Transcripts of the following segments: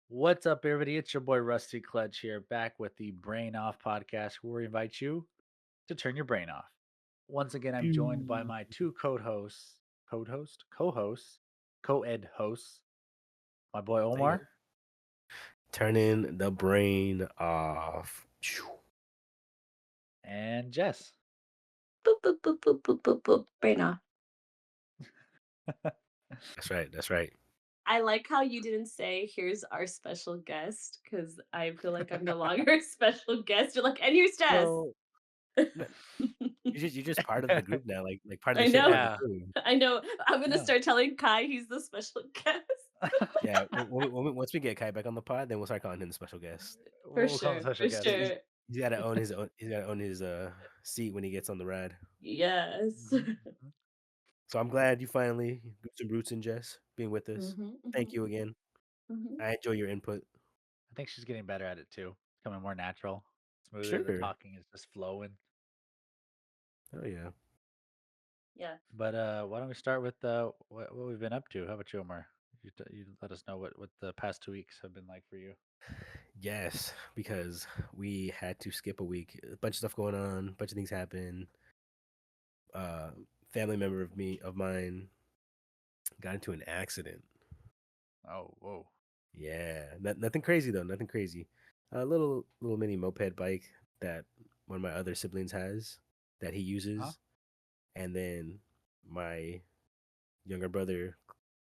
What's up, everybody? It's your boy Rusty Clutch here, back with the Brain Off podcast, where we invite you to turn your brain off. Once again, I'm joined by Mm. my two co-ed hosts, my boy Hey, Omar turning the brain off. and Jess. Boop, boop, boop, boop, boop, boop, boop. Brain off. That's right. That's right. I like how you didn't say, here's our special guest, because I feel like I'm no longer a special guest. You're like, and here's Jess. Well, no, you're just part of the group now, like part of the I shit part of the know. Yeah, crew. I know. I'm going to yeah. start telling Kai he's the special guest. Yeah. Once we get Kai back on the pod, then we'll start calling him the special guest. For We'll call him sure. special For guest. He's, sure. he's got to own his own. He's got to own his seat when he gets on the ride. Yes. Mhm, mhm. So I'm glad you finally got some roots in Jess being with us. hmm Thank you hmm again. hmm I enjoy your input. I think she's getting better at it too, becoming more natural, smoother. The Sure. talking is just flowing. Oh yeah. Yeah. But why don't we start with what we've been up to? How about you, Omar? You let us know what the past 2 weeks have been like for you. Yes, because we had to skip a week. A bunch of stuff going on. A bunch of things happened. uh Family member of mine got into an accident. Oh, whoa. Yeah, nothing crazy though, nothing crazy. A little mini moped bike that one of my other siblings has that he Huh? uses, and then my younger brother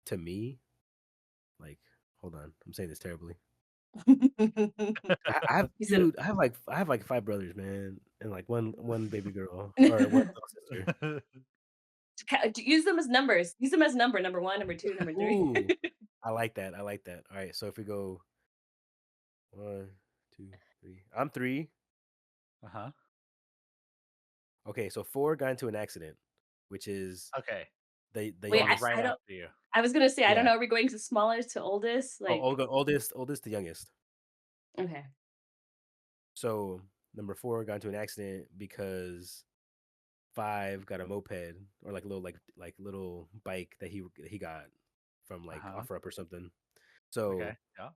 to me, like, hold on, I'm saying this terribly. I have He said, dude, I have like five brothers, man, and like one baby girl or one little sister. use them as numbers. Use them as number one, number two, number three. Ooh, I like that. I like that. All right, so if we go one, two, three. I'm three. Uh-huh. Okay, so four got into an accident, which is Okay. the Wait, Going youngest. right I don't. after you. I was gonna say I don't Yeah. know. Are we going to smallest to oldest? Oh, Like, oldest to youngest. okay. So number four got into an accident because five got a moped or like a little like little bike that he got from like Uh-huh. OfferUp or something. So Okay. Yeah.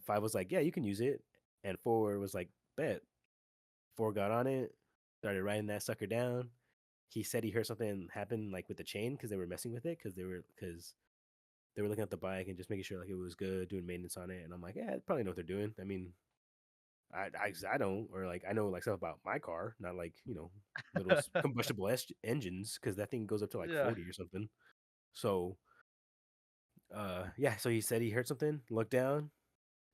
five was like, yeah, you can use it, and four was like, bet. Four got on it, started riding that sucker down. He said he heard something happen like with the chain because they were messing with it because they were looking at the bike and just making sure like it was good, doing maintenance on it. And I'm like, yeah, they probably know what they're doing. I mean, I don't, or like I know like stuff about my car, not like little combustible engines because that thing goes up to like Yeah. 40 or something. So yeah, so he said he heard something, looked down,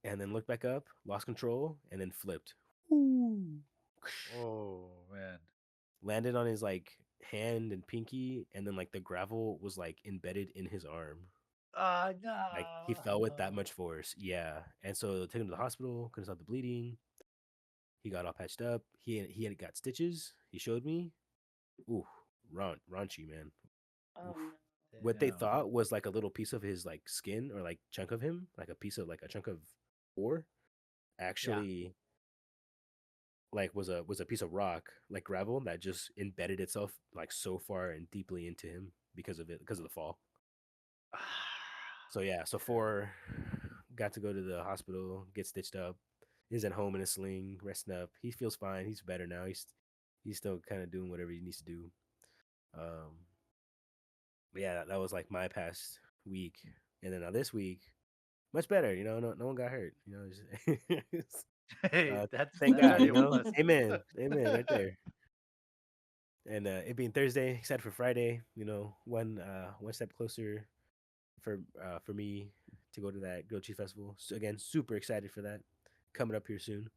and then looked back up, lost control, and then flipped. Ooh. Oh, man. Landed on his like hand and pinky, and then like the gravel was like embedded in his arm. Like he fell with that No. much force. Yeah. And so they took him to the hospital, couldn't stop the bleeding. He got all patched up. He had got stitches. He showed me. Ooh, raunchy, man. Oh Oof. no. What they Damn. thought was like a little piece of his like skin or like chunk of him, like a piece of like a chunk of ore, Yeah. actually like was a piece of rock, like gravel, that just embedded itself like so far and deeply into him because of the fall. So yeah, so four got to go to the hospital, get stitched up. He's at home in a sling, resting up. He feels fine. He's better now. He's still kind of doing whatever he needs to do. Um, but yeah, that was like my past week, and then now this week, much better. No one got hurt. Hey, Thank that's God. already a plus. Amen, amen, right there. And it being Thursday, excited for Friday. One step closer for me to go to that grilled cheese festival. So again, super excited for that coming up here soon.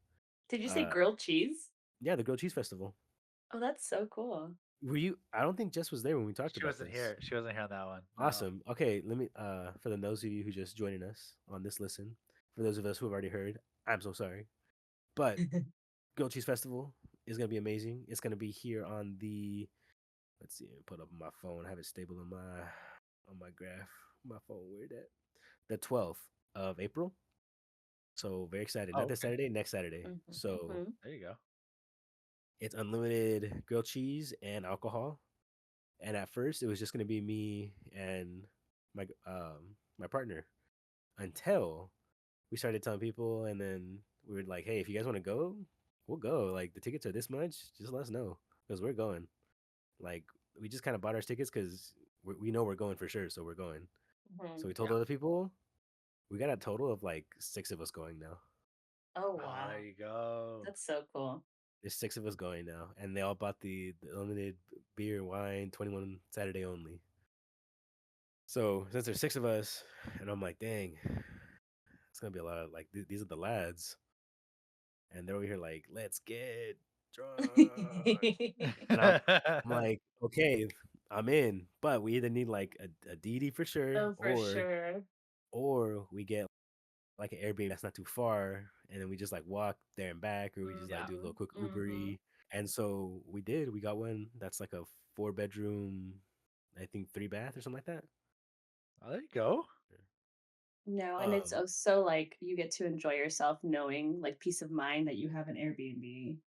Did you say Uh, grilled cheese? yeah, the grilled cheese festival. Oh, that's so cool. Were you? I don't think Jess was there when we talked She about wasn't this. here. She wasn't here on that one. No. Awesome. Okay, let me for those of you who just joining us on this listen, for those of us who have already heard, I'm so sorry. But grilled cheese festival is gonna be amazing. It's gonna be here on the let's see, put up on my phone. I have it stable on my graph. My phone, where that? The 12th of April. So very excited. Not Oh, this okay. Saturday, next Saturday. So hmm There you go. it's unlimited grilled cheese and alcohol. And at first, it was just gonna be me and my partner until we started telling people, and then we were like, hey, if you guys want to go, we'll go. Like the tickets are this much, just let us know because we're going. Like we just kind of bought our tickets because we know we're going for sure, so we're going. So Mhm. we told Yeah. other people. We got a total of like 6 of us going now. Oh Oh, there wow, you go. that's so cool. There's 6 of us going now, and they all bought the unlimited beer, wine, 21 Saturday only. So since there's 6 of us, and I'm like, dang, it's gonna be a lot of like these are the lads, and they're over here like, let's get drunk, and I'm like, okay, I'm in, but we either need like a DD for sure, Oh, for sure. or we get like an Airbnb that's not too far, and then we just like walk there and back, or we just like Yeah. do a little Mhm. quick Mhm. Ubery. And so we did. We got one that's like a 4 bedroom, I think 3 bath or something like that. Oh, there you go. No, and it's Um, so like you get to enjoy yourself knowing like peace of mind that you have an Airbnb.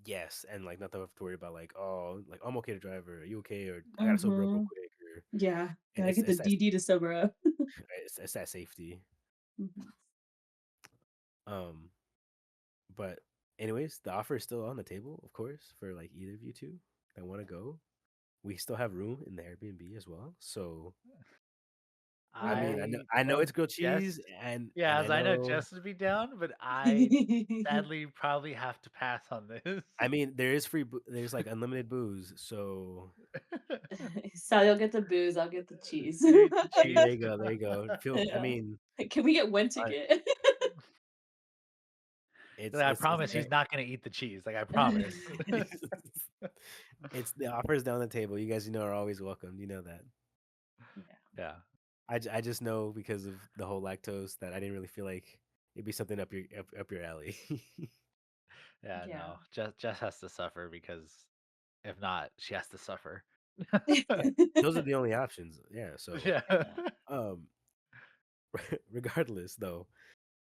yes, and like not to have to worry about like, oh, like I'm okay to drive, or are you okay, or I gotta sober up real Mhm. quick, or Yeah, and gotta get the DD to sober up. it's that safety. Mhm. Um, but anyways, the offer is still on the table, of course, for like either of you two that want to go. We still have room in the Airbnb as well, so I mean, Yeah. I know know it's grilled Jess. cheese, and Yeah, I as I know know, Jess would be down, but I sadly probably have to pass on this. I mean, there is there's like unlimited booze, so So you'll get the booze, I'll get the cheese. You eat the there cheese. you go, there you go. I Yeah. mean, Can we get one I ticket? it's I it's promise he's it's not gonna eat the cheese, like, I promise. it's the offers down the table. You guys, are always welcome. You know that. Yeah. Yeah. I just know because of the whole lactose that I didn't really feel like it'd be something up your alley. Yeah, Yeah. no. Jess has to suffer because if not, she has to suffer. Yeah, those are the only options. Yeah, so Yeah. Yeah. um, regardless though,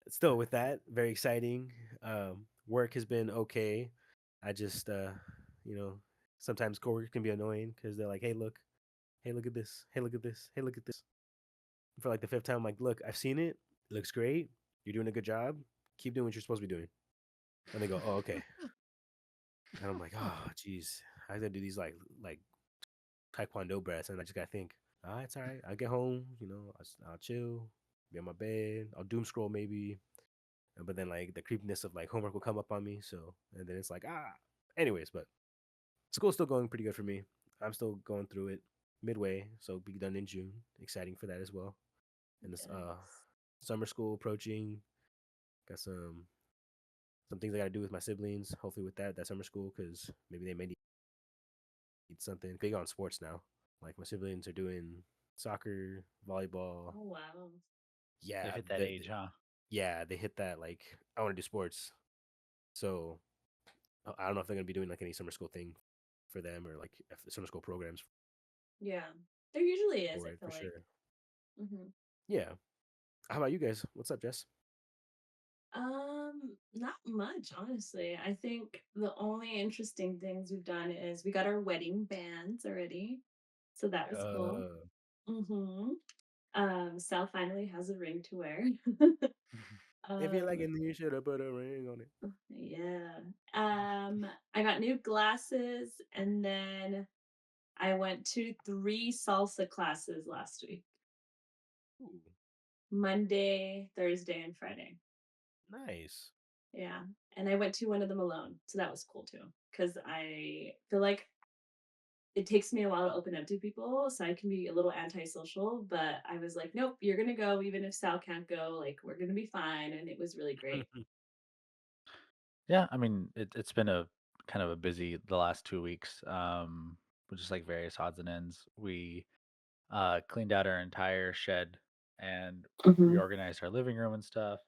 still with that, very exciting. Work has been okay. I just you know, sometimes coworkers can be annoying because they're like, hey, look at this, hey, look at this, hey, look at this. For like the fifth time, I'm like, look, I've seen it. It looks great. You're doing a good job. Keep doing what you're supposed to be doing. And they go, oh, okay. And I'm like, oh, geez, I gotta do these like taekwondo breaths, and I just gotta think, it's all right. I'll get home, I'll chill, be on my bed, I'll doom scroll maybe, but then like the creepiness of like homework will come up on me. So and then it's like Anyways, but school's still going pretty good for me. I'm still going through it midway, so be done in June. Exciting for that as well. And this Yes. summer school approaching. Got some things I gotta do with my siblings. Hopefully with that summer school because maybe they may need something big on sports now. Like my siblings are doing soccer, volleyball. Oh wow. They've Yeah, hit that age, huh? yeah, they hit that like I want to do sports. So I don't know if they're gonna be doing like any summer school thing for them or like summer school programs Yeah. There usually is, for I it feel for like. sure. Hmm. Yeah. How about you guys? What's up, Jess? Not much, honestly. I think the only interesting things we've done is we got our wedding bands already. So that was cool. Uh, Mm-hmm. Sal finally has a ring to wear. if you like um, it, then you should have put a ring on it. yeah. I got new glasses and then I went to 3 salsa classes last week. Ooh, Monday, Thursday, and Friday. nice. Yeah. And I went to one of them alone. So that was cool too. Cause I feel like it takes me a while to open up to people. So I can be a little antisocial, but I was like, nope, you're going to go. Even if Sal can't go, like, we're going to be fine. And it was really great. Yeah, I mean, it's been a kind of a busy the last 2 weeks, with just like various odds and ends. We cleaned out our entire shed and Hmm. reorganized our living room and stuff.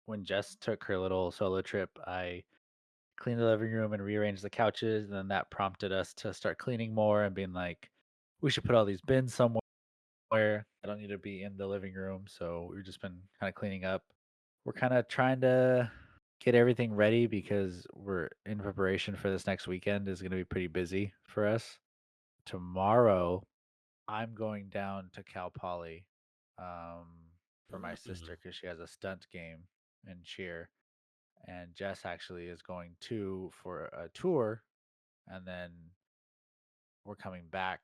When Jess took her little solo trip, I cleaned the living room and rearranged the couches, and then that prompted us to start cleaning more and being like, we should put all these bins somewhere. I don't need to be in the living room, so we've just been kind of cleaning up. We're kind of trying to get everything ready because we're in preparation for this next weekend is going to be pretty busy for us. Tomorrow, I'm going down to Cal Poly, um, for my Mm. sister because she has a stunt game in cheer, and Jess actually is going to for a tour, and then we're coming back,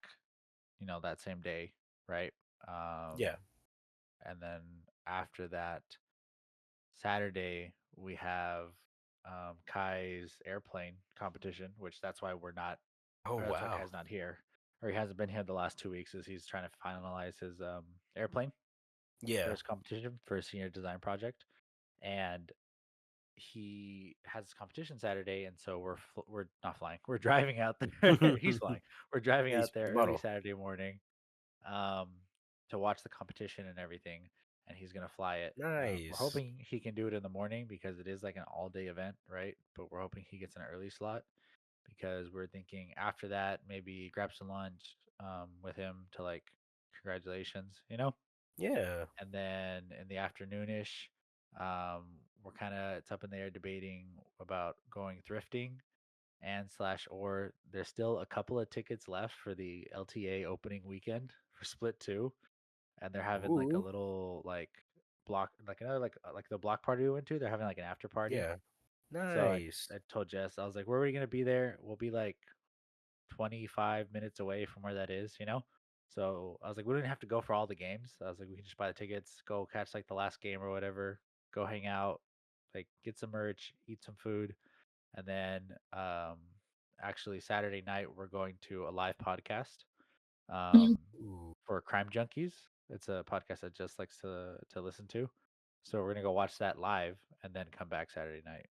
that same day, right? Um, Yeah. and then after that, Saturday we have Kai's airplane competition, which that's why we're not, Oh or that's why wow. Kai's not here, or he hasn't been here the last 2 weeks, is he's trying to finalize his airplane for Yeah. his competition for his senior design project, and he has his competition Saturday, and so we're not flying, we're driving out there. He's flying. We're driving He's out there the early model. Saturday morning, um, to watch the competition and everything, and he's gonna fly it. We're Nice. hoping he can do it in the morning because it is like an all-day event, right? But we're hoping he gets an early slot because we're thinking after that maybe grab some lunch with him to like congratulations. Yeah. And then in the afternoonish, we're kind of it's up in the air debating about going thrifting and slash or there's still a couple of tickets left for the LTA opening weekend for Split 2, and they're having like a Ooh. little like block like another like the block party we went to. They're having like an after party. Yeah. So Nice. I told Jess, I was like, where are we gonna be there? We'll be like 25 minutes away from where that is. So I was like, we don't even have to go for all the games. I was like, we can just buy the tickets, go catch like the last game or whatever, go hang out, like get some merch, eat some food, and then actually Saturday night we're going to a live podcast um, Ooh. for Crime Junkies. It's a podcast that just likes to listen to. So we're gonna go watch that live and then come back Saturday night.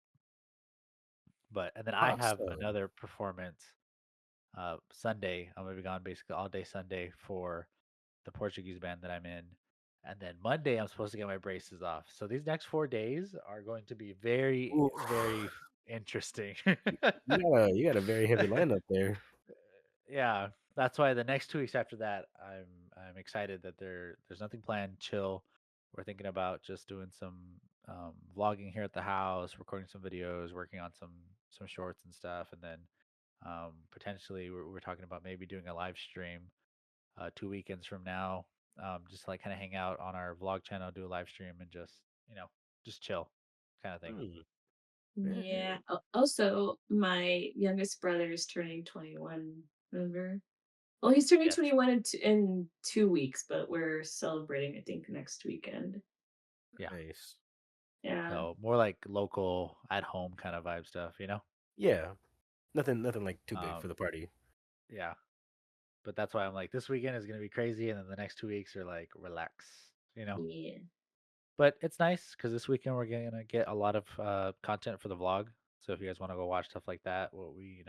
But and then I have Awesome. another performance Sunday. I'm gonna be gone basically all day Sunday for the Portuguese band that I'm in. And then Monday, I'm supposed to get my braces off. So these next 4 days are going to be very, Ooh. very interesting. You got a very heavy lineup there. Yeah, that's why the next 2 weeks after that, I'm excited that there's nothing planned. Chill. We're thinking about just doing some vlogging here at the house, recording some videos, working on some shorts and stuff, and then potentially we're talking about maybe doing a live stream 2 weekends from now. Just like kind of hang out on our vlog channel, do a live stream, and you know just chill, kind of thing. Mm. Yeah. Also, my youngest brother is turning 21. Remember? Well, he's turning Yes. 21 in 2 weeks, but we're celebrating, I think, next weekend. Yeah. Nice. Yeah. So more like local, at home kind of vibe stuff. Yeah. Nothing like too big Um, for the party. yeah. But that's why I'm like, this weekend is gonna be crazy, and then the next 2 weeks are like relax. Yeah. But it's nice because this weekend we're gonna get a lot of content for the vlog. So if you guys want to go watch stuff like that, what we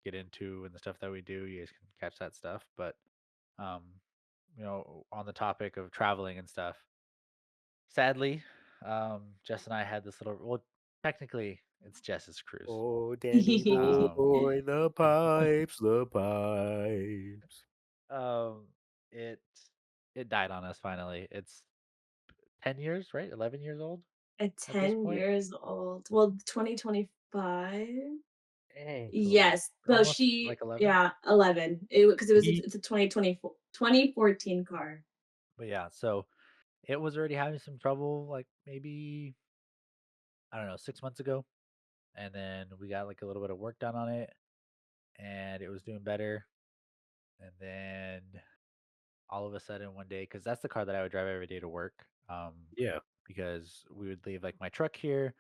get into and the stuff that we do, you guys can catch that stuff. But um, on the topic of traveling and stuff, sadly, Jess and I had this little. Well, technically, it's Jess's cruise. Oh, Danny Um, boy, the pipes, the pipes. um, it it died on us finally. It's 10 years, right? 11 years old At at this 10 point. years old. Well, 2025. Dang, so Yes, but almost she, like 11. yeah, 11. Because Ye- it's a 2024 2014 car. But yeah, so it was already having some trouble, like maybe I don't know, 6 months ago, and then we got like a little bit of work done on it, and it was doing better. And then all of a sudden one day, because that's the car that I would drive every day to work, Yeah. because we would leave like my truck here,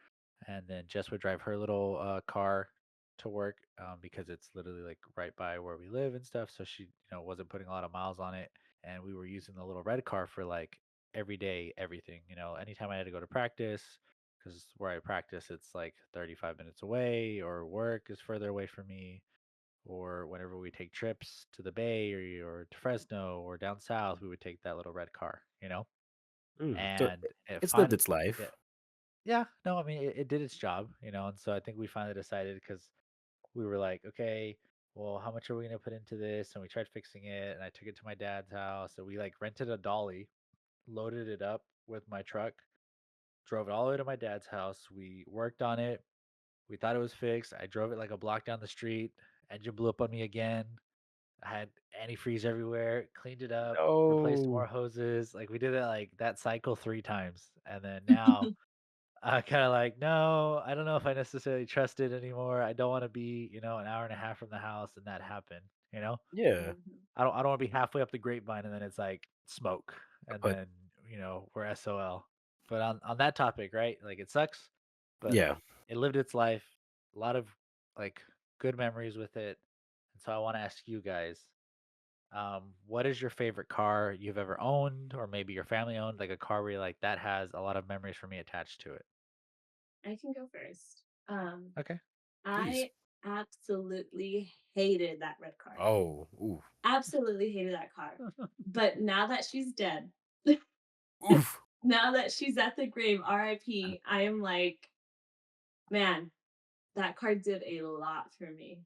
and then Jess would drive her little car to work, because it's literally like right by where we live and stuff. So she, wasn't putting a lot of miles on it, and we were using the little red car for like every day, everything. Anytime I had to go to practice, because where I practice, it's like 35 minutes away, or work is further away from me, or whenever we take trips to the Bay or to Fresno or down south, we would take that little red car. So And it it's lived finally, its life. yeah, yeah, no, I mean, it did its job. And so I think we finally decided because we were like, okay, well, how much are we gonna put into this? And we tried fixing it, and I took it to my dad's house. So we like rented a dolly, loaded it up with my truck, drove it all the way to my dad's house. We worked on it. We thought it was fixed. I drove it like a block down the street. Engine blew up on me again. I had antifreeze everywhere, cleaned it up, replaced more No. hoses. Like we did it like that cycle 3 times. And then now I kind of like, no, I don't know if I necessarily trust it anymore. I don't want to be, an hour and a half from the house and that happen, you know? Yeah. Mhm. I don't want to be halfway up the grapevine and then it's like smoke and But then, we're SOL. But on that topic, right? Like it sucks, but yeah. it lived its life. A lot of like good memories with it. And so I want to ask you guys, what is your favorite car you've ever owned, or maybe your family owned, like a car where you're like that has a lot of memories for me attached to it? I can go first. Okay. Please. I absolutely hated that red car. Oh. Ooh. Absolutely hated that car. But now that she's dead, Oof. now that she's at the grave, RIP, I am like, man, that car did a lot for me.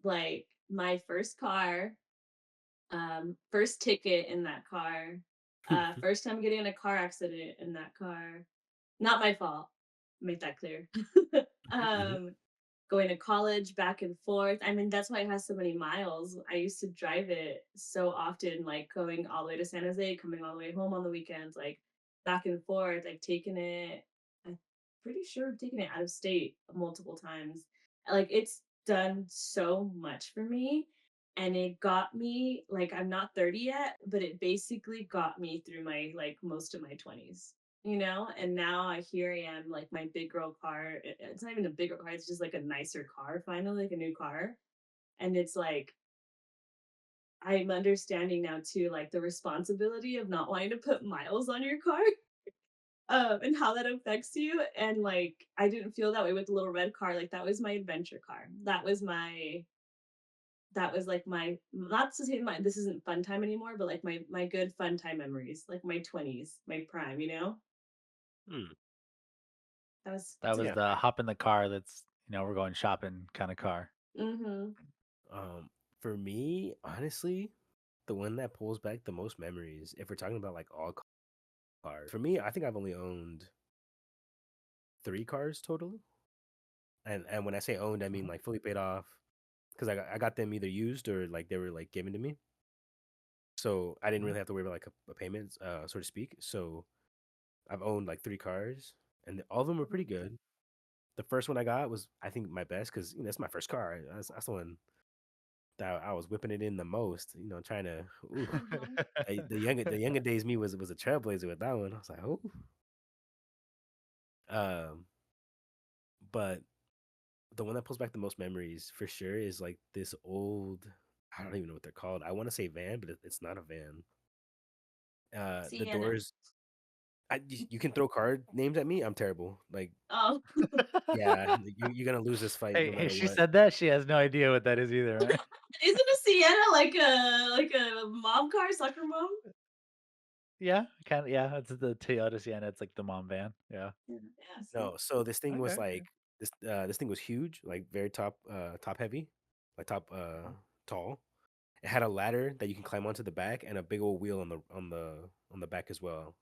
Like my first car, first ticket in that car, first time getting in a car accident in that car. Not my fault. Make that clear. Mhm. um, Going to college back and forth. I mean, that's why it has so many miles. I used to drive it so often, like going all the way to San Jose, coming all the way home on the weekends, like back and forth, like taking it. I'm pretty sure I've taken it out of state multiple times. Like it's done so much for me. And it got me, like, I'm not 30 yet, but it basically got me through my, like, most of my 20s, and now here I am, like my big girl car. It's not even a bigger car, it's just like a nicer car, finally, like a new car. And it's like I'm understanding now too, like the responsibility of not wanting to put miles on your car, and how that affects you. And like I didn't feel that way with the little red car. Like that was my adventure car. That was like my, not to say my, this isn't fun time anymore, but like my good fun time memories, like my 20s, my prime. Hmm. That That's a was Yeah. good the car. hop in the car that's, we're going shopping kind of car. Mhm. Um, for me, honestly, the one that pulls back the most memories, if we're talking about like all cars, for me, I think I've only owned 3 cars total. And when I say owned, I mean Mhm. like fully paid off, because I got them either used or like they were like given to me. So I didn't Mhm. really have to worry about like a payment, so to speak. So I've owned like 3 cars, and all of them were pretty good. The first one I got was, I think, my best because that's my first car. That's the one that I was whipping it in the most. Trying to. Ooh, Mhm. the younger days me was a trailblazer with that one. I was like, oh. Um, but the one that pulls back the most memories for sure is like this old. I don't even know what they're called. I want to say van, but it's not a van. The Sienna. doors. You can throw card names at me. I'm terrible. Like, Oh. yeah, you're gonna lose this fight no Hey, matter she what. said that she has no idea what that is either, right? Isn't a Sienna like a mom car, soccer mom? Yeah, kind of. Yeah, it's the Toyota Sienna. It's like the mom van. Yeah. Yeah, yeah, see? No, so this thing Okay. was Okay. like this thing was huge, like very top heavy, like top Uh-huh. tall. It had a ladder that you can climb onto the back and a big old wheel on the back as well.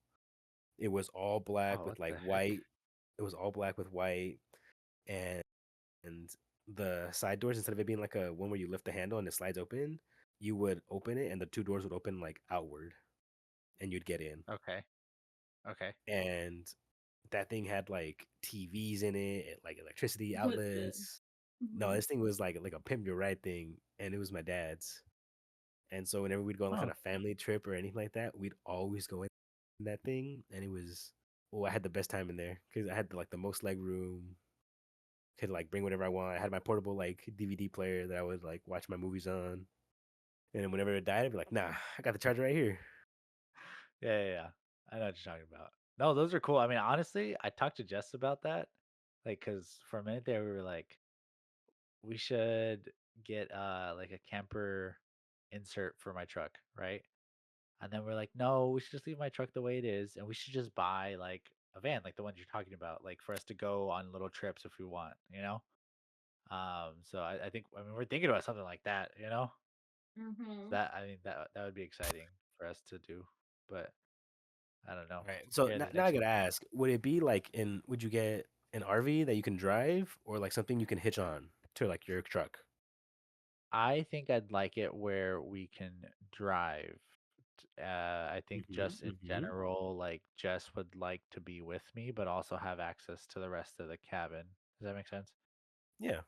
It was all black Oh, with what like the heck? white. It was all black with white, and and the side doors, instead of it being like a one where you lift the handle and it slides open, you would open it and the 2 doors would open like outward and you'd get in. Okay. Okay. And that thing had like TVs in it, and, like electricity That's good. outlets. No, Mhm. this thing was like a pimp your ride thing, and it was my dad's. And so whenever we'd go on like on Oh, a family trip or anything like that, we'd always go in that thing, and it was, oh, I had the best time in there because I had like the most leg room. Could like bring whatever I want. I had my portable like DVD player that I would like watch my movies on. And then whenever it died, I'd be like, nah, I got the charger right here. yeah, yeah, yeah. I know what you're talking about. No, those are cool. I mean, honestly, I talked to Jess about that. Like, cause for a minute there, we were like, we should get like a camper insert for my truck, right? And then we're like, no, we should just leave my truck the way it is, and we should just buy like a van, like the ones you're talking about, like for us to go on little trips if we want. So I think I mean we're thinking about something like that. Mhm. That I mean that would be exciting for us to do, but I don't know. All right. So Yeah, now, the now I next gotta ask, would it be like would you get an RV that you can drive or like something you can hitch on to like your truck? I think I'd like it where we can drive. I think Mhm, just in mhm. general, like Jess would like to be with me, but also have access to the rest of the cabin. Does that make sense? Yeah.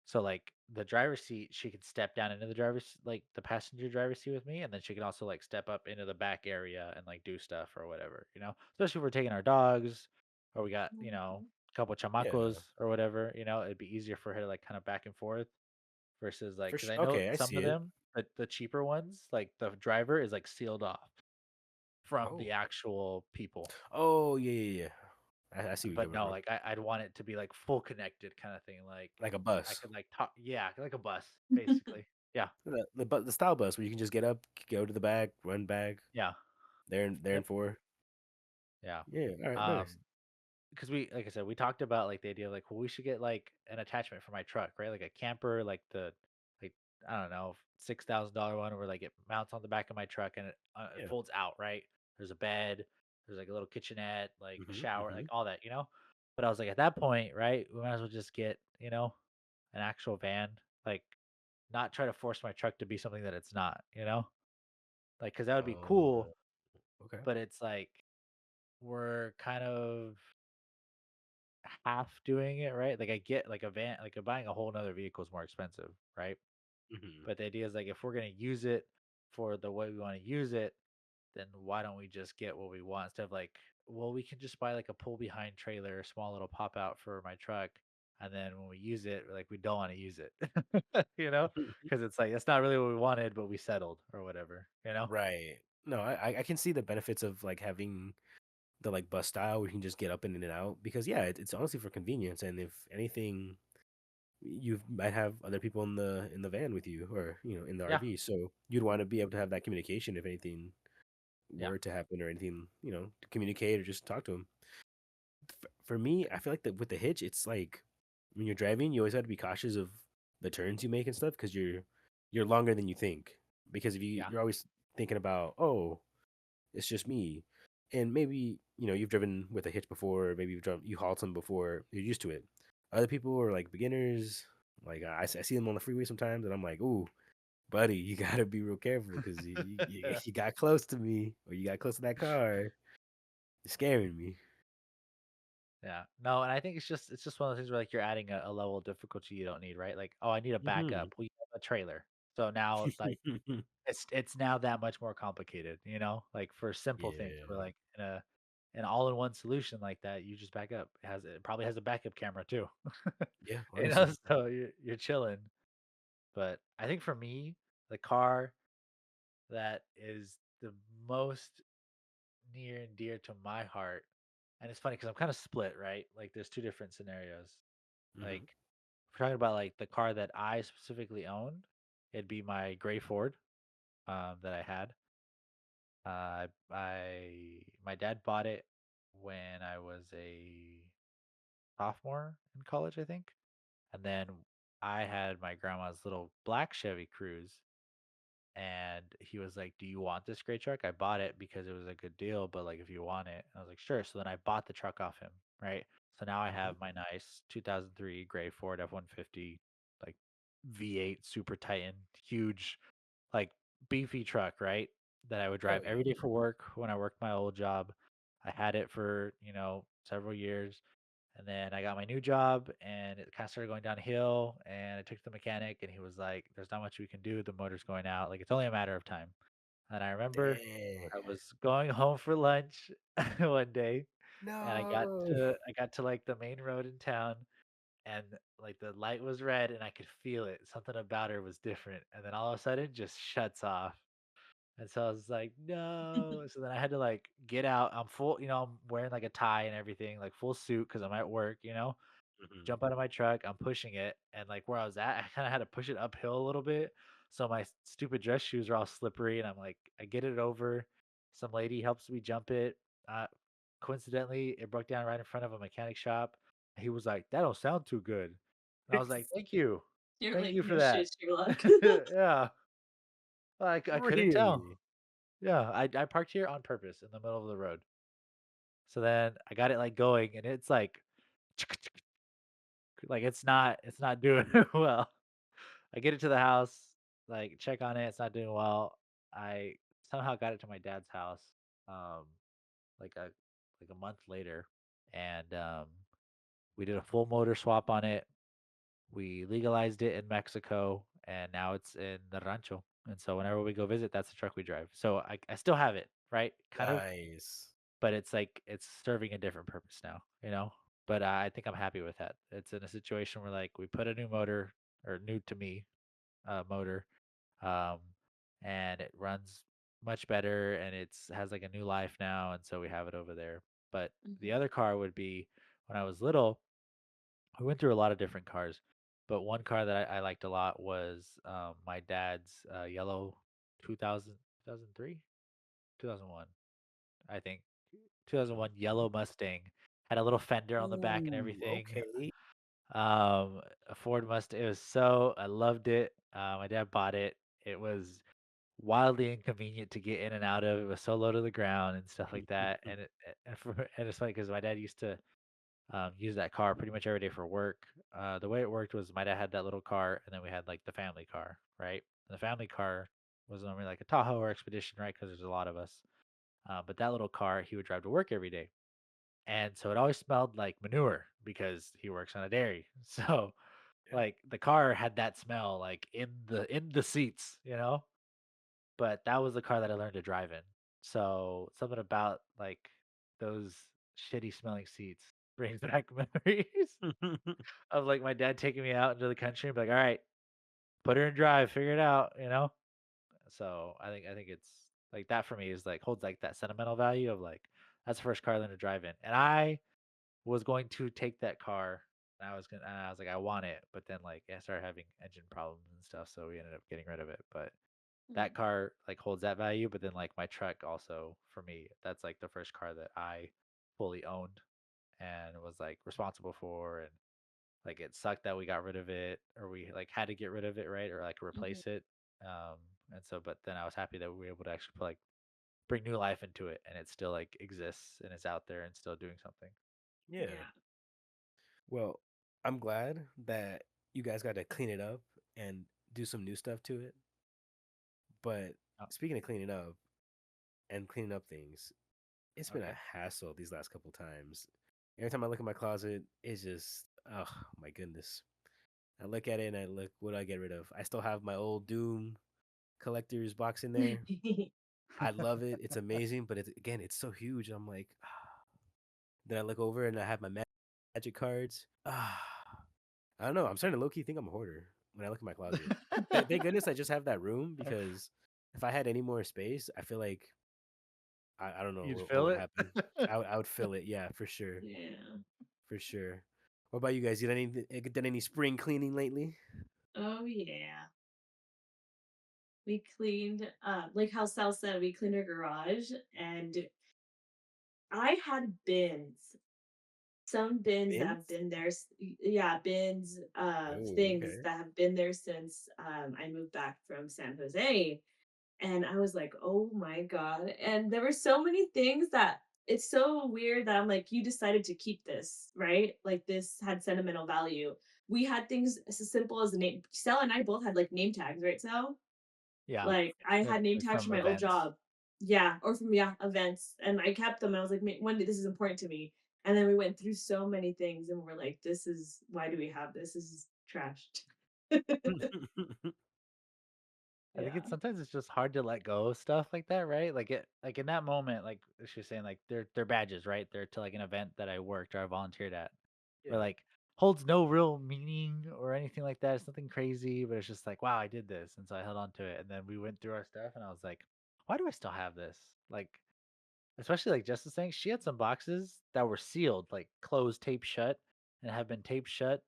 So like the driver's seat, she could step down into the driver's like the passenger driver's seat with me, and then she can also like step up into the back area and like do stuff or whatever, you know. Especially if we're taking our dogs, or we got Mhm. a couple Yeah. chamacos or whatever, it'd be easier for her to like kind of back and forth versus like For because sure. I know Okay, I some see of it. them, the cheaper ones, like the driver is like sealed off from Oh. the actual people. Oh, yeah, yeah, yeah. I see what you're But coming no, from. like I'd want it to be like full connected kind of thing. Like Like a I bus. could like talk, yeah, like a bus basically. Yeah, The style bus where you can just get up, go to the back, run back, yeah, there and yep, for. yeah. Yeah, all right, nice. Um, because we, like I said, we talked about like the idea of like, well, we should get like an attachment for my truck, right? Like a camper, like like I don't know, $6,000 one where like it mounts on the back of my truck and it Yeah. folds out, right? There's a bed, there's like a little kitchenette, like a Mhm, shower, like mhm. all that, you know. But I was like, at that point, right? We might as well just get, an actual van, like not try to force my truck to be something that it's not, like because that would be cool, Oh, okay. but it's like we're kind of half doing it, right? Like I get like a van, like buying a whole nother vehicle is more expensive, right? Mhm. But the idea is like if we're gonna use it for the way we want to use it, then why don't we just get what we want instead of like, well, we can just buy like a pull behind trailer, a small little pop out for my truck, and then when we use it, like we don't want to use it, you know, because it's like that's not really what we wanted, but we settled or whatever. Right. No, I can see the benefits of like having the like bus style where you can just get up and in and out because yeah, it's honestly for convenience. And if anything, you might have other people in the van with you or in the Yeah, RV, so you'd want to be able to have that communication if anything yeah, were to happen or anything, to communicate or just talk to them. For me, I feel like that with the hitch, it's like when you're driving, you always have to be cautious of the turns you make and stuff because you're longer than you think. Because if yeah, you're always thinking about, oh, it's just me, and maybe you've driven with a hitch before, or maybe you hauled some before, you're used to it. Other people are like beginners. Like I see them on the freeway sometimes, and I'm like, ooh, buddy, you gotta be real careful because yeah. you got close to me or you got close to that car. You're scaring me. Yeah. No, and I think it's just one of those things where like you're adding a level of difficulty you don't need, right? Like, oh, I need a Hmm. backup. We have a trailer. So now like it's now that much more complicated. Like for simple things where Yeah. like in an all-in-one solution like that, you just back up. It probably has a backup camera too. Yeah, You know, honestly. so you're chilling. But I think for me, the car that is the most near and dear to my heart, and it's funny because I'm kind of split, right? Like there's two different scenarios. Hmm. Like if we're talking about like the car that I specifically owned, it'd be my gray Ford that I had. My dad bought it when I was a sophomore in college, I think, and then I had my grandma's little black Chevy Cruze, and he was like, "Do you want this gray truck?" I bought it because it was a good deal, but like if you want it, I was like, "Sure." So then I bought the truck off him, right? So now I Hmm. have my nice 2003 gray Ford F-150, like V8 Super Titan, huge, like beefy truck, right? That I would Hell drive yeah. every day for work when I worked my old job. I had it for, several years. And then I got my new job and it kind of started going downhill. And I took to the mechanic and he was like, "There's not much we can do. The motor's going out. Like, it's only a matter of time." And I remember Dang. I was going home for lunch one day and No. I got to like the main road in town and like the light was red and I could feel it. Something about her was different. And then all of a sudden just shuts off. And so I was like, "No." So then I had to like get out. I'm full, I'm wearing like a tie and everything, like full suit because I'm at work. Hmm. Jump out of my truck, I'm pushing it. And like where I was at, I kind of had to push it uphill a little bit. So my stupid dress shoes are all slippery. And I'm like, I get it over. Some lady helps me jump it. Uh, Coincidentally, it broke down right in front of a mechanic shop. He was like, "That don't sound too good." And I was like, "Thank you. You're Thank like, you for no that." shit, Sherlock. Yeah. I couldn't tell. Really? Yeah, I parked here on purpose in the middle of the road. So then I got it, like, going, and it's like like, it's not doing well. I get it to the house, like check on it. It's not doing well. I somehow got it to my dad's house, um, like a month later, and we did a full motor swap on it. We legalized it in Mexico, and now it's in the rancho. And so whenever we go visit, that's the truck we drive. So I still have it, right? Kind of, Nice. but it's like it's serving a different purpose now, you know? But I think I'm happy with that. It's in a situation where like we put a new motor or new to me motor, um, and it runs much better and it's has like a new life now, and so we have it over there. But the Mhm. other car would be when I was little, we went through a lot of different cars, but one car that I liked a lot was my dad's yellow 2000, 2003, 2001, I think, 2001 yellow Mustang. Had a little fender on the back and Ooh, everything. okay. A Ford Mustang. It was so I loved it. My dad bought it. It was wildly inconvenient to get in and out of. It was so low to the ground and stuff like that. And it's funny because my dad used to use that car pretty much every day for work. The way it worked was my dad had that little car, and then we had like the family car, right? And the family car was normally like a Tahoe or Expedition, right? Because there's a lot of us. But that little car, he would drive to work every day, and so it always smelled like manure because he works on a dairy. So Yeah. like the car had that smell like in the seats, you know. But that was the car that I learned to drive in. So something about like those shitty smelling seats brings back memories of like my dad taking me out into the country and be like, all right, put her in drive, figure it out, you know? So I think it's like that for me is like holds like that sentimental value of like that's the first car I learned to drive in. And I was going to take that car and I was like, I want it, but then like I started having engine problems and stuff, so we ended up getting rid of it. But that Mm. car like holds that value, but then like my truck also for me, that's like the first car that I fully owned and was like responsible for, and like it sucked that we got rid of it or we like had to get rid of it, right? Or like Mhm. replace it. Um and so but then I was happy that we were able to actually put, like bring new life into it and it still like exists and is out there and still doing something. Yeah. Yeah. Well, I'm glad that you guys got to clean it up and do some new stuff to it. But Oh, speaking of cleaning up and cleaning up things, it's been a okay. hassle these last couple times. Every time I look in my closet, it's just, oh my goodness. I look at it and I look, what do I get rid of? I still have my old Doom collector's box in there. I love it. It's amazing, but it's again, it's so huge. I'm like, then I look over and I have my magic cards. I don't know. I'm starting to low key think I'm a hoarder when I look at my closet. Thank goodness I just have that room because if I had any more space, I feel like I don't know You'd what feel would it? happen. I would fill it. Yeah, for sure, Yeah. for sure. What about you guys? You done any spring cleaning lately? Oh yeah. We cleaned like how Sal said, we cleaned our garage and I had bins. Some bins that have Bins? been there yeah, bins of Oh, things okay. that have been there since I moved back from San Jose. And I was like, "Oh my god." And there were so many things that it's so weird that I'm like, "You decided to keep this, right?" Like, this had sentimental value. We had things as simple as a name Sal and I both had, like, name tags, right, Sal? Yeah. Like, I Like had name like tags from from my old events. job. Yeah, or from, yeah, events, and I kept them, and I was like, One day this is important to me." And then we went through so many things, and we're like, "This is why do we have this? This is trashed." I think Yeah. sometimes it's just hard to let go of stuff like that, right? Like it like in that moment, like she's saying, like they're badges, right? They're to like an event that I worked or I volunteered at. Where Yeah. like holds no real meaning or anything like that. It's nothing crazy, but it's just like, wow, I did this. And so I held on to it. And then we went through our stuff and I was like, why do I still have this? Like, especially like Jess was saying, she had some boxes that were sealed, like closed, taped shut, and have been taped shut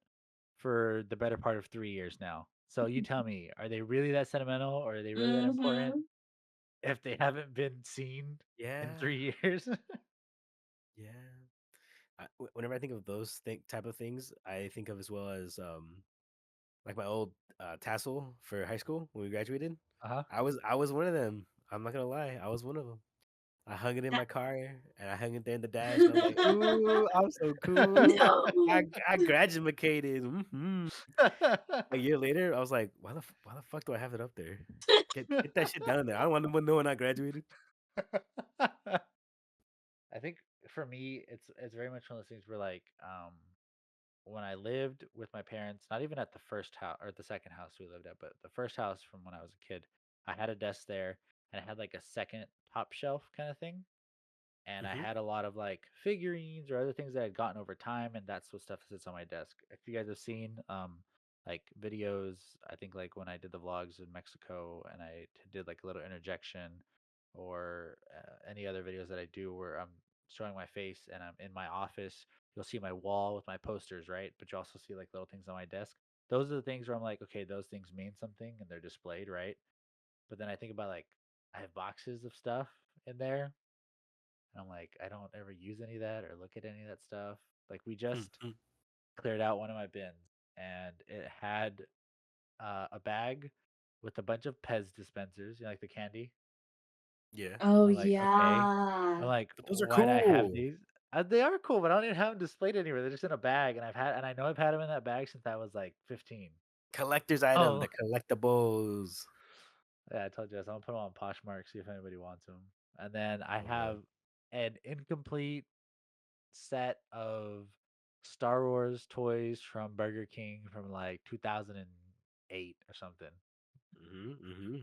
for the better part of 3 years now. So you tell me, are they really that sentimental or are they really that important Mhm. if they haven't been seen in Yeah. 3 years? Yeah. Whenever I think of those type of things, I think of as well as like my old tassel for high school when we graduated. Uh huh. I was one of them. I'm not gonna lie, I was one of them. I hung it in That my car and I hung it there in the dash. And I was like, "Ooh, I'm so cool. I no. I graduated." A year later, I was like, why the fuck do I have it up there? Get that shit down there. I don't want anyone knowing I graduated. I think for me, it's very much one of those things where like when I lived with my parents, not even at the first house or the second house we lived at, but the first house from when I was a kid, I had a desk there and I had like a second top shelf kind of thing. And I Hmm. had a lot of like figurines or other things that I'd gotten over time, and that's what stuff sits on my desk. If you guys have seen like videos, I think like when I did the vlogs in Mexico and did like a little interjection, or any other videos that I do where I'm showing my face and I'm in my office, you'll see my wall with my posters, right? But you also see like little things on my desk. Those are the things where I'm like, okay, those things mean something and they're displayed, right? But then I think about like I have boxes of stuff in there and I'm like, I don't ever use any of that or look at any of that stuff. Like we just Hmm. cleared out one of my bins and it had a bag with a bunch of Pez dispensers, you know, like the candy. Yeah, Oh I'm like, okay. I'm yeah. like, but those are why do I have cool. these? They are cool, but I don't even have them displayed anywhere. They're just in a bag, and I know I've had them in that bag since I was like 15. Collector's item, Oh, the collectibles. yeah, I told you, so I'm gonna put them on Poshmark, see if anybody wants them. And then I Uh, have an incomplete set of Star Wars toys from Burger King from like 2008 or something.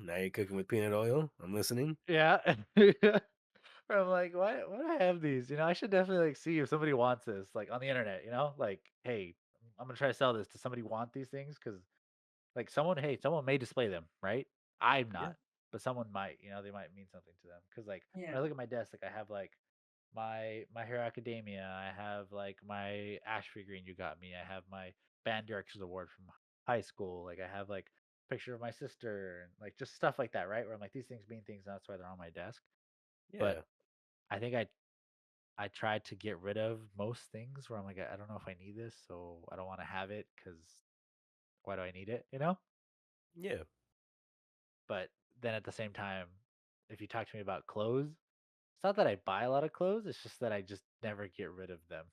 Now you're cooking with peanut oil. I'm listening. Yeah. Where I'm like, why do I have these? You know, I should definitely like see if somebody wants this, like on the internet, you know? Like, hey, I'm gonna try to sell this. Does somebody want these things? Because like someone may display them, right? I'm Yeah. not, but someone might, you know, they might mean something to them. Because like Yeah. when I look at my desk, like I have like My Hero Academia, I have like my Ash figurine you got me, I have my band director's award from high school, like I have like picture of my sister and like just stuff like that, right? Where I'm like these things mean things, and that's why they're on my desk. But Yeah. I think I tried to get rid of most things where I'm like I don't know if I need this, so I don't want to have it because why do I need it, you know? Yeah. But then at the same time, if you talk to me about clothes, it's not that I buy a lot of clothes, it's just that I just never get rid of them.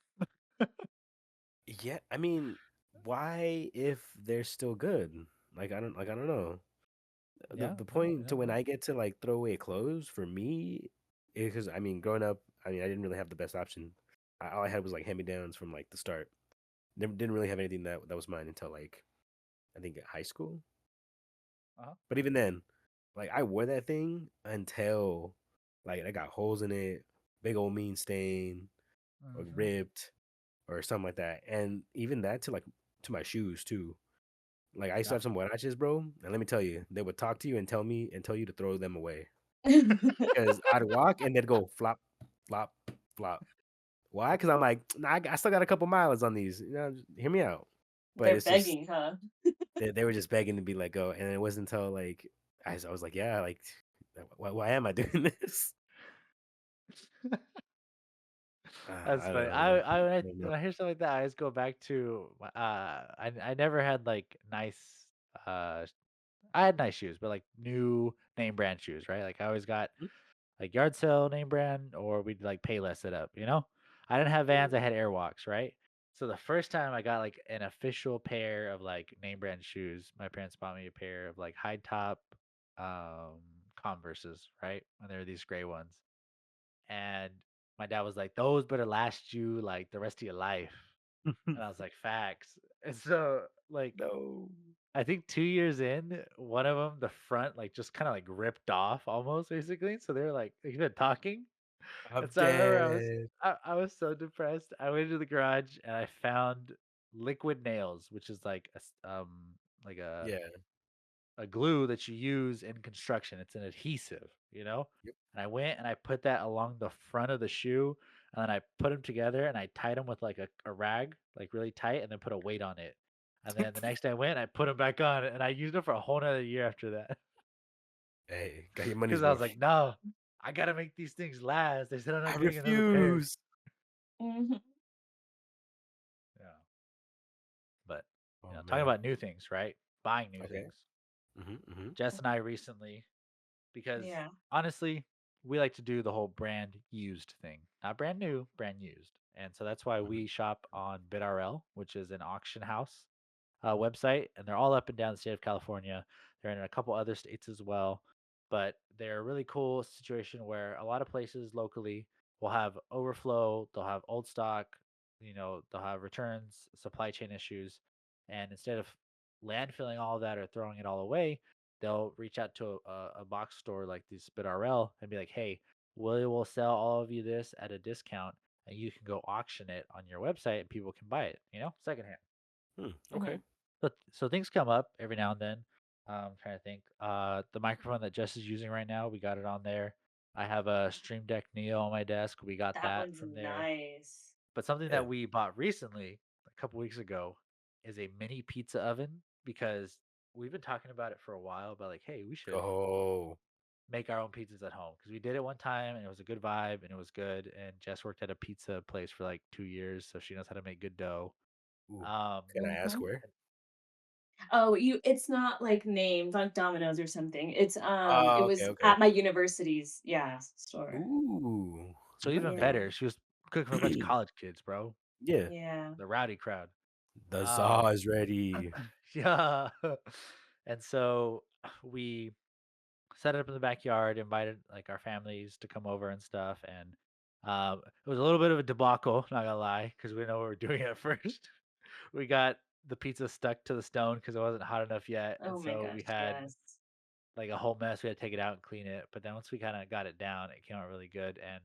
Yeah. I mean, why if they're still good? I don't know. The Yeah, the no, point yeah, to when no. I get to like throw away clothes for me is because I mean, growing up, I mean, I didn't really have the best option. All I had was like hand me downs from like the start. Never didn't really have anything that was mine until like I think high school. Uh-huh. But even then, like I wore that thing until like I got holes in it, big old mean stain, or Mhm. ripped, or something like that. And even that to like to my shoes too. Like I used to Yeah. have some huaraches, bro, and let me tell you, they would talk to you and tell you to throw them away because I'd walk and they'd go flop, flop, flop. Why? Because I'm like, nah, I still got a couple miles on these. You know, just hear me out. But They're it's just begging, huh? they were just begging to be let go, and it wasn't until like I was like, yeah, like why am I doing this? That's I funny. don't know. I I don't know. when I hear stuff like that, I always go back to I never had like nice uh I had nice shoes, but like new name brand shoes, right? Like I always got Mm, like yard sale name brand or we'd like pay less it up, you know? I didn't have Vans, I had Airwalks, right? So the first time I got like an official pair of like name brand shoes, my parents bought me a pair of like high top um Converses, right? And they were these gray ones. And my dad was like, "Those better last you like the rest of your life." And I was like, "Facts." And so like no, I think 2 years in, one of them, the front like just kind of like ripped off almost basically. So they were like they've been talking. I'm And so I remember dead. I was so depressed. I went into the garage and I found liquid nails, which is like like Yeah. a glue that you use in construction. It's an adhesive, you know? Yep. And I went and I put that along the front of the shoe and then I put them together and I tied them with like a rag, like really tight, and then put a weight on it. And then the next day I went, I put them back on and I used them for a whole nother year after that. Hey, got your money's Because I was worth. like, no, I gotta make these things last. They said I'm I not getting another pair. refuse. Mhm. Yeah. But Oh talking man. about new things, right? Buying new Okay. things. Mm-hmm. Jess and I recently, because Yeah. honestly, we like to do the whole brand used thing, not brand new, brand used. And so that's why Mhm. we shop on BitRL, which is an auction house website, and they're all up and down the state of California. They're in a couple other states as well, but they're a really cool situation where a lot of places locally will have overflow, they'll have old stock, they'll have returns, supply chain issues, and instead of landfilling all of that or throwing it all away, they'll reach out to a box store like this BitRL and be like, "Hey, we will sell all of you this at a discount, and you can go auction it on your website, and people can buy it, secondhand." Okay. Mhm. So things come up every now and then. I'm trying to think. The microphone that Jess is using right now, we got it on there. I have a Stream Deck Neo on my desk. We got That that one's from there. nice. But something Yeah. that we bought recently, a couple weeks ago, is a mini pizza oven because we've been talking about it for a while. But like, hey, we should Oh. make our own pizzas at home because we did it one time and it was a good vibe and it was good. And Jess worked at a pizza place for like 2 years, so she knows how to make good dough. Ooh. Um, Can I ask Mhm. where? Oh, it's not like named like Domino's or something. It Oh, okay, was okay. at my university's, yeah, store. Ooh. So even Okay. Yeah. better, she was cooking for a bunch of college kids, bro, Yeah. Yeah. the rowdy crowd. The Um, Zaw is ready. yeah, and so we set it up in the backyard, invited like our families to come over and stuff, and it was a little bit of a debacle, not gonna lie, because we didn't know what we were doing at first. We got the pizza stuck to the stone because it wasn't hot enough yet, and Oh my so gosh, we had yes. like a whole mess. We had to take it out and clean it, but then once we kind of got it down, it came out really good. And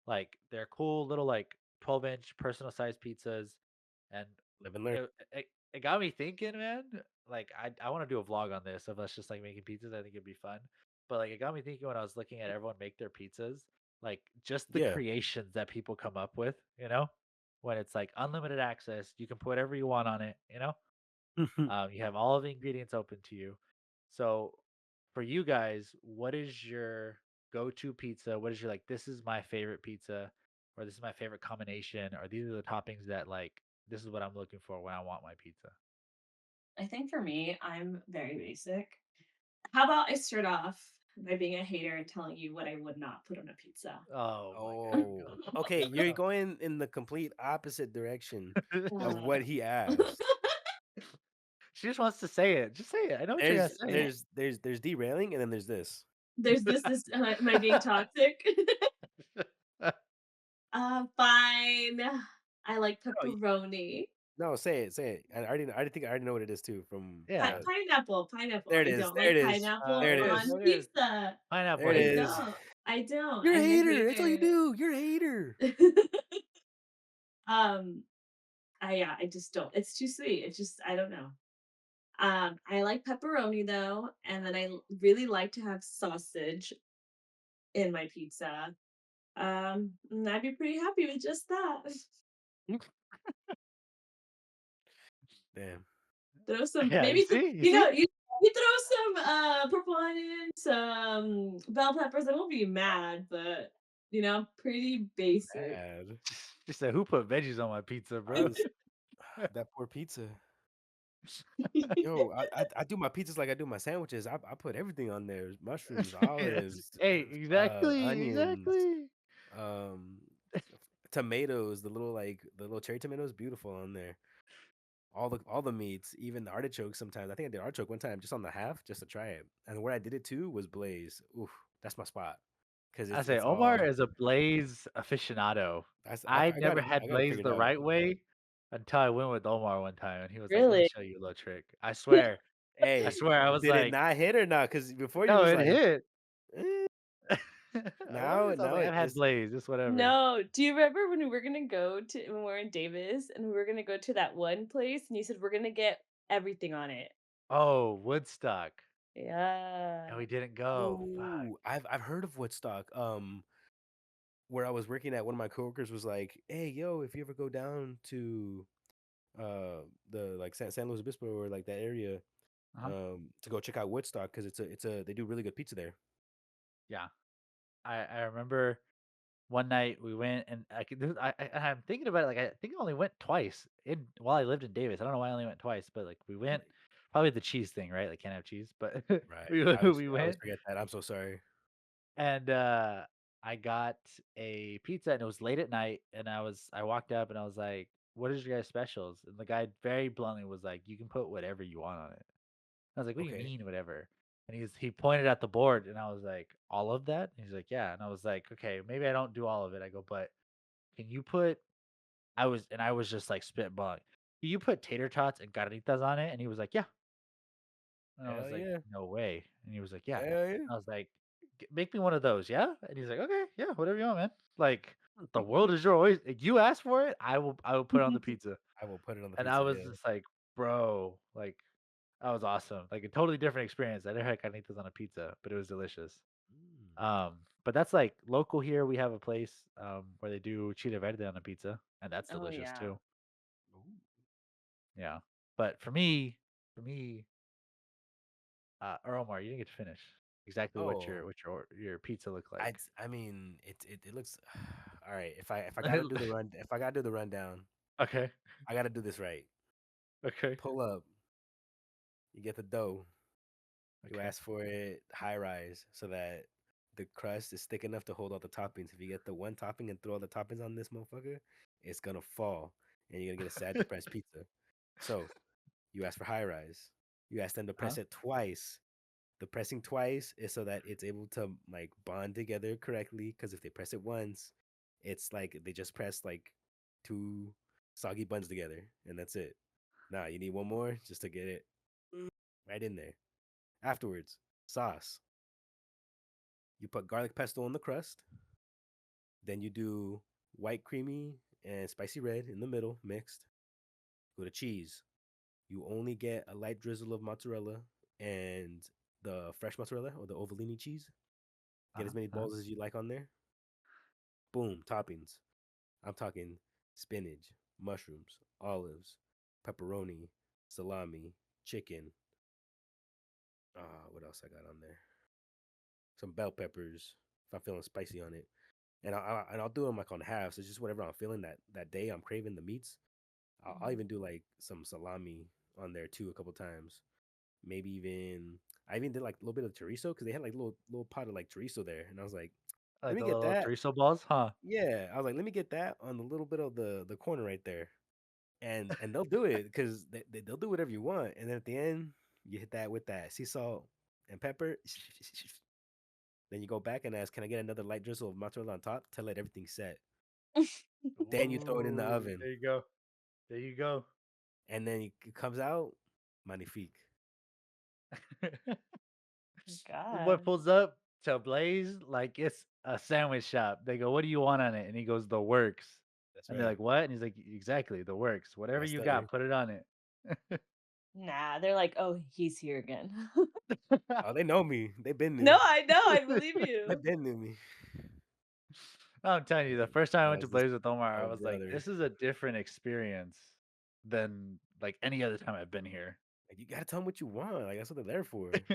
like they're cool little like 12-inch personal size pizzas, and Live and learn. it got me thinking, man. Like I want to do a vlog on this of us just like making pizzas. I think it'd be fun. But like it got me thinking when I was looking at everyone make their pizzas, like just the Yeah. creations that people come up with, when it's like unlimited access, you can put whatever you want on it. You have all of the ingredients open to you. So for you guys, what is your go-to pizza? What is your like, this is my favorite pizza, or this is my favorite combination, or these are the toppings that like this is what I'm looking for when I want my pizza. I think for me, I'm very basic. How about I start off by being a hater and telling you what I would not put on a pizza? Oh my god, Oh. go. Okay, you're going in the complete opposite direction of Uh, what he asked. She just wants to say it. Just say it. I know what you're gonna There's say. okay. there's there's there's derailing and then there's this. There's this. Am I being toxic? Fine. I like No, pepperoni. no, say it, say it. I already know what it is too from Yeah. Pineapple, pineapple. there it I is. don't There it like is. pineapple There it There is. on it is. pizza. Pineapple There it I hater. is. don't. I don't. You're a I'm a hater. That's all you hater. do. You're a hater. um, yeah, I just don't. It's too sweet. It's just I don't know. I like pepperoni though, and then really like to have sausage in my pizza. And I'd be pretty happy with just that. Damn. Throw some Yeah, you maybe see? You you see? know you throw some purple onion, some bell peppers. I won't be mad, but pretty basic. Bad. She said, "Who put veggies on my pizza, I bro?" was that poor pizza. Yo, I do my pizzas like I do my sandwiches. I put everything on there: mushrooms, Yes. olives, Hey, exactly, onions, exactly. um, tomatoes. The little cherry tomatoes, beautiful on there. All the meats, even the artichoke. Sometimes I think I did artichoke one time just on the half, just to try it. And where I did it too was Blaze. Oof, that's my spot because I say it's Omar all. is a Blaze aficionado. I never I had got it Blaze figured the out. right way until I went with Omar one time, and he was like, "Let me Really? show you a little trick." I swear, I Hey, swear, I was did it like, not hit or not? Because before you "No, was it like, hit." eh, I was now like, "I've had it's Blaze, it's whatever." No. Do you remember when we were gonna go to when we were in Davis and we were gonna go to that one place and you said we're gonna get everything on it? Oh, Woodstock, and Yeah. we didn't go. Fuck. oh, I've heard of Woodstock. Where I was working at, one of my coworkers was like, "Hey, yo, if you ever go down to the like San Luis Obispo or like that area, Uh-huh. to go check out Woodstock because it's a they do really good pizza there." Yeah, I remember one night we went and I'm thinking about it, like, I think I only went twice in while I lived in Davis. I don't know why I only went twice, but, like, we went probably the cheese thing, right? Like, can't have cheese, but Right. we I we always went forget that. I'm so sorry. And I got a pizza, and it was late at night, and I walked up and I was like, "What is your guys' specials?" And the guy very bluntly was like, "You can put whatever you want on it." I was like, "What do you Okay. mean, whatever?" And he pointed at the board, and I was like, "All of that?" And he's like, "Yeah." And I was like, "Okay, maybe I don't do all of it." I go, "But can you put?" I was just like spitballing. "Can you put tater tots and carnitas on it?" And he was like, "Yeah." And I was Hell like, yeah. "No way." And he was like, "Yeah." Hell yeah. I was like, Make me one of those, yeah?" And he's like, "Okay, yeah, whatever you want, man." Like, the world is your oyster. If you ask for it, I will put it on the pizza. I will put it on the And I pizza. was Yeah. just like, "Bro, like, that was awesome." Like, a totally different experience. I never had carnitas on a pizza, but it was delicious. Mm. But that's like local here. We have a place where they do chile verde on a pizza, and that's Oh delicious yeah. too. Ooh. Yeah. But for me, or Omar, you didn't get to finish exactly what Oh, your pizza looked I like. I mean it looks all right. If I gotta do the run if I gotta do the rundown, Okay. I gotta do this right. Okay. Pull up, you get the dough. You Okay. ask for it high rise so that the crust is thick enough to hold all the toppings. If you get the one topping and throw all the toppings on this motherfucker, it's gonna fall and you're gonna get a sad depressed pizza. So you ask for high rise. You ask them to Huh? press it twice. The pressing twice is so that it's able to like bond together correctly. Because if they press it once, it's like they just press like two soggy buns together, and that's it. Nah, you need one more just to get it right in there. Afterwards, sauce. You put garlic pesto on the crust. Then you do white creamy and spicy red in the middle mixed. Go to cheese. You only get a light drizzle of mozzarella and the fresh mozzarella or the Ovalini cheese. Get as many Uh-huh. balls as you like on there. Boom, toppings. I'm talking spinach, mushrooms, olives, pepperoni, salami, chicken. What else I got on there? Some bell peppers if I'm feeling spicy on it. And I'll do them like on halves. So just whatever I'm feeling that day. I'm craving the meats. I'll Mhm. even do like some salami on there too a couple times. Maybe even I even did like a little bit of chorizo because they had like little pot of like chorizo there, and I was like, let Like me the get little that. chorizo balls, huh? Yeah, I was like, let me get that on the little bit of the corner right there, and they'll do it because they'll do whatever you want, and then at the end you hit that with that sea salt and pepper. Then you go back and ask, can I get another light drizzle of mozzarella on top to let everything set? Then you throw it in the Ooh, oven, there you go. There you go. and then it comes out magnifique. The boy God. pulls up to Blaze like it's a sandwich shop. They go, "What do you want on it?" And he goes, "The works." That's And they're right. like, "What?" And he's like, "Exactly, the works. Whatever Yes, you sir. got, put it on it." Nah, they're like, "Oh, he's here again." Oh, they know me. They've been No, there. I know, I believe They've you. been to me. I'm telling you, the first time I went to That's just Blaze with Omar, I my was like, brother. "This is a different experience than like any other time I've been here." Like, you gotta tell them what you want. Like that's what they're there for.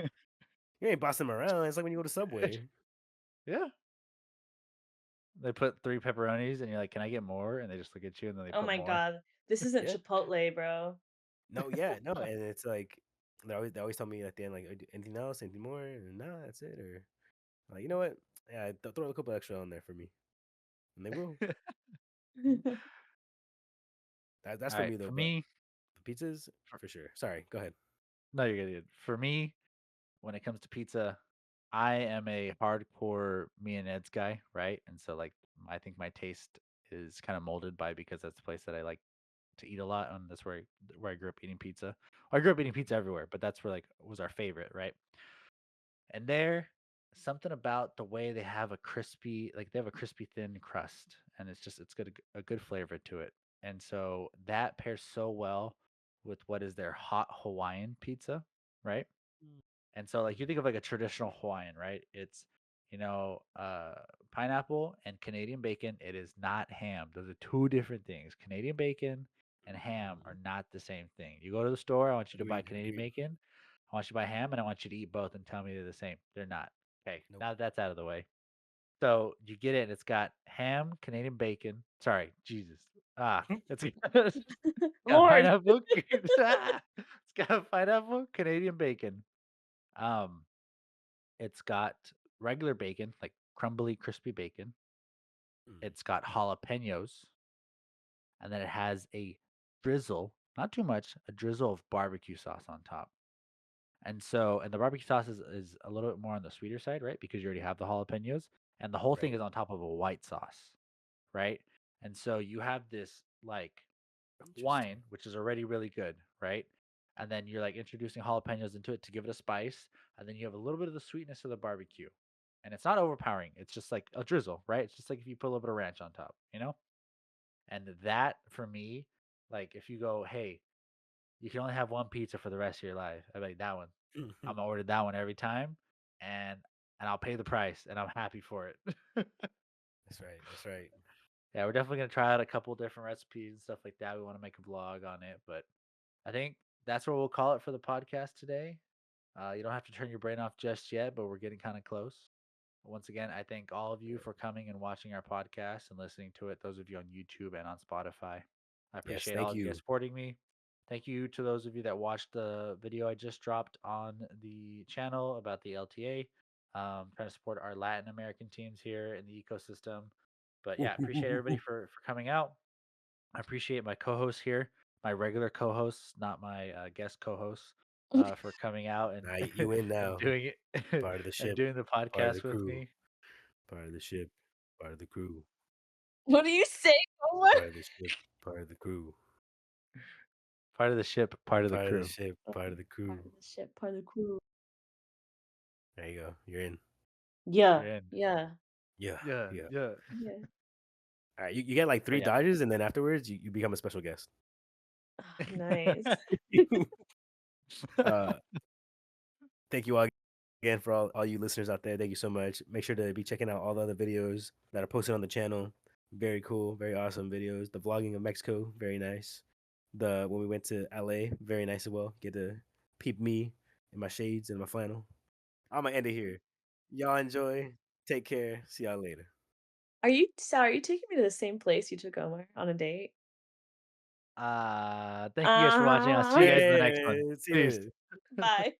You ain't bossing them around. It's like when you go to Subway. Yeah. They put 3 pepperonis and you're like, "Can I get more?" And they just look at you and then they Oh put my more. god. This isn't Yeah. Chipotle, bro. No, yeah, no. And it's like they always tell me at the end, like, anything else, anything more? And no, that's it. Or like, you know what? Yeah, throw a couple extra on there for me. And they will. That's for Alright, me though, for but me the pizzas for for sure. Sorry, go ahead. no, you're good, you're good. For me, when it comes to pizza, I am a hardcore me and Ed's guy, right? And so, like, I think my taste is kinda molded by because that's the place that I like to eat a lot, and that's where I grew up eating pizza. I grew up eating pizza everywhere, but that's where, like, was our favorite, right? And there, something about the way they have a crispy, like they have a crispy thin crust, and it's got a good flavor to it. And so that pairs so well with what is their hot Hawaiian pizza, right? Mm. And so like you think of like a traditional Hawaiian, right? It's pineapple and Canadian bacon. It is not ham. Those are two different things. Canadian bacon and ham are Mhm. not the same thing. You go to the store, I want you to buy Agreed, Canadian agreed. bacon. I want you to buy ham, and I want you to eat both and tell me they're the same. They're not. Okay, Nope. now that that's out of the way. So you get it, and it's got ham, Canadian bacon. Sorry, Jesus. It's got Lord. pineapple. It's got pineapple, Canadian bacon. Um, it's got regular bacon, like crumbly, crispy bacon. Mm. It's got jalapenos, and then it has a drizzle, not too much, a drizzle of barbecue sauce on top. And the barbecue sauce is a little bit more on the sweeter side, right? Because you already have the jalapenos, and the whole thing Right. is on top of a white sauce, right? And so you have this like Interesting. wine, which is already really good, right? And then you're like introducing jalapenos into it to give it a spice, and then you have a little bit of the sweetness of the barbecue. And it's not overpowering. It's just like a drizzle, right? It's just like if you put a little bit of ranch on top, you know? And that for me, like if you go, hey, you can only have one pizza for the rest of your life. I like that one. I'm gonna order that one every time, and I'll pay the price, and I'm happy for it. That's right. That's right. Yeah, we're definitely gonna try out a couple different recipes and stuff like that. We want to make a vlog on it, but I think that's what we'll call it for the podcast today. You don't have to turn your brain off just yet, but we're getting kind of close. Once again, I thank all of you Yeah. for coming and watching our podcast and listening to it. Those of you on YouTube and on Spotify, I Yes. appreciate all Thank of you guys you. supporting me. Thank you to those of you that watched the video I just dropped on the channel about the LTA. Trying to support our Latin American teams here in the ecosystem. But yeah, appreciate everybody for coming out. I appreciate my co-hosts here, my regular co-hosts, not my guest co-hosts, for coming out and Now you in and now. doing it Part of the and ship. doing the Part of the podcast with crew. me. Part of the ship. Part of the crew. What do you say, Omar? Part of the ship. Part of the crew. Part of the ship, part of the Part of the crew. ship. Part of the crew. Part of the ship, part of the crew. There you go. You're in. Yeah, You're in. yeah, Yeah. Yeah, Yeah. yeah. yeah. All right. You get like But 3 yeah, dodges, and then afterwards you become a special guest. Ah, nice. uh, thank you all again for all you listeners out there. Thank you so much. Make sure to be checking out all the other videos that are posted on the channel. Very cool, very awesome videos. The vlogging of Mexico, very nice. The when we went to LA, very nice as well. Get to peep me in my shades and my flannel. I'm gonna end it here. Y'all enjoy. Take care. See y'all later. Are you taking me to the same place you took Omar on a date? thank you guys for watching. I'll see you guys in the next one. See Peace. you. Bye.